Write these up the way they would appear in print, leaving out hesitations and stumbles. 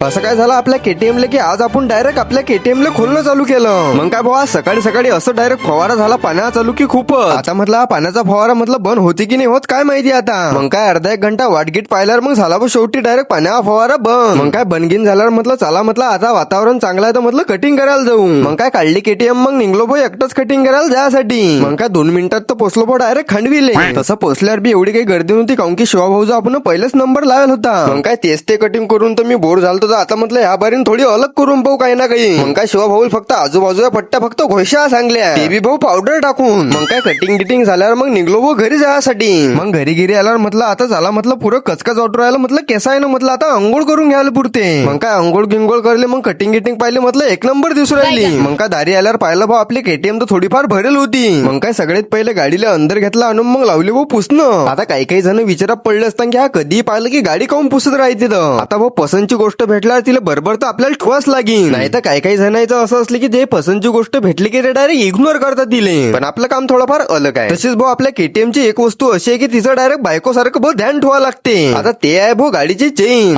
असं काय झालं आपल्या KTM ला की आज आपण डायरेक्ट आपल्या KTM ला खोलणं चालू केलं. मग काय भाऊ सकाळी सकाळी असं डायरेक्ट फवारा झाला पाण्याचा चालू की खूपच. आता म्हटलं पाण्याचा फवारा म्हटलं बंद होती की नाही होत काय माहिती आता. मग काय अर्धा एक घंटा वाटगीट पाहिल्यावर मग झाला शेवटी डायरेक्ट पाण्याचा फवारा बंद. मग काय बनगीन झाल्यावर म्हटलं चला म्हटलं आता वातावरण चांगलं आहे तर म्हटलं कटिंग करायला जाऊ. मग काय काढली KTM मग निघलो भाऊ एकटाच कटिंग करायला जायसाठी. मग काय 2 मिनिटात तर पोचलो भाऊ डायरेक्ट खांडविले. तसं पोचल्यावर बी एवढी काही गर्दी नव्हती काऊन की शिवाभाऊचा आपण पहिलेच नंबर लावेल होता. मग काय तेच ते कटिंग करून तर मी बोर झालो तर आता म्हटलं ह्या बारीन थोडी अलग करून पाहू काही ना काही. मग काय शिवाभाऊ फक्त आजूबाजूच्या पट्ट्या फक्त घोषा सांगल्या ते बी भाऊ पावडर टाकून. मग काय कटिंग गिटिंग झाल्यावर मग निघलो भाऊ घरी जायसाठी. मग घरी आल्यावर म्हटलं आता झाला म्हटलं पुरं कचकच ऑर्डर राहिलं म्हटलं केसा आहे ना म्हटलं आता अंघोळ करून घ्यायला पुरते. मग काय अंघोळ गिंगोळ करले मग कटिंग गिटिंग पाहिले म्हटलं एक नंबर दिसू राहिली. मग काय दारी आल्यावर पाहिलं भाऊ आपली KTM तर थोडीफार भरेल होती. मग काय सगळ्यात पहिले गाडीला अंदर घेतला आणून मग लावली भाऊ पुसणं. आता काही जण विचारात पडले असता की हा कधी पाहिलं की गाडी काऊन पुसत राहते. आता भाऊ पसंतची गोष्ट भेटल्यावर तिला बरोबर तर आपल्याला ठेवाच लागेल. नाही तर काही जणांचं असं असलं की ते पसंतची गोष्ट भेटली की ते डायरेक्ट इग्नोर करतात तिले. पण आपलं काम थोडंफार अलग आहे. तशीच भाऊ आपल्या KTM ची एक वस्तू अशी आहे की तिचं डायरेक्ट बायको सारखं भाऊ ध्यान ठेवा लागते. आता ते आहे भाऊ गाडीची चेन.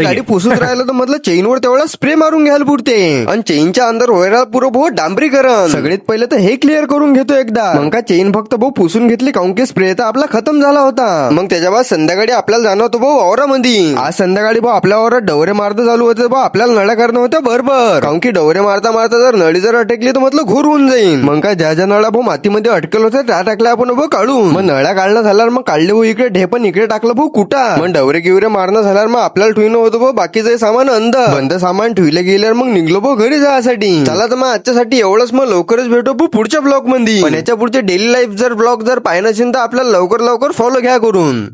गाडी पुसून राहिलं तर म्हटलं चेनवर तेवढा स्प्रे मारून घ्यायला पुरते आणि चेनच्या अंदर व्हायला पुरं भाऊ डांबरीकरण. सगळ्यात पहिले तर हे क्लिअर करून घेतो एकदा. मग का चेन फक्त भाऊ पुसून घेतली काऊन की स्प्रे तर आपला खतम झाला होता. मग त्याच्या बाद संध्याकाळी आपल्याला जाणं होतं भाऊ वावरामध्ये. आज संध्याकाळी भाऊ आपल्या वावरात डवरे मारता चालू होते भाऊ आपल्याला नळ्या करणं होतं बरोबर. काऊन की डवरे मारता मारता जर नळी जर अटकली तर म्हटलं घोर होऊन जाईल. मग काय ज्या नळ्या भाऊ मातीमध्ये अटकल होत्या त्या टाकल्या आपण भाऊ काढून. मग नळ्या काढणं झाल्यावर मग काढले भाऊ इकडे ढेपण इकडे टाकलं भाऊ कुठा. मग डवरे गिवरे मारणं झाल्यावर मग आपल्याला ठेवणं होतं भाऊ बाकीचं सामान बंद सामान ठेवले गेल्यावर मग निघलो भाऊ घरी जायसाठी. चला तर मग आजच्यासाठी एवढंच. मग लवकरच भेटू भाऊ पुढच्या ब्लॉग मध्ये. पण याच्या पुढचे डेली लाईफ जर ब्लॉग जर पाहिजे असेल तर आपल्याला लवकर फॉलो घ्या करून.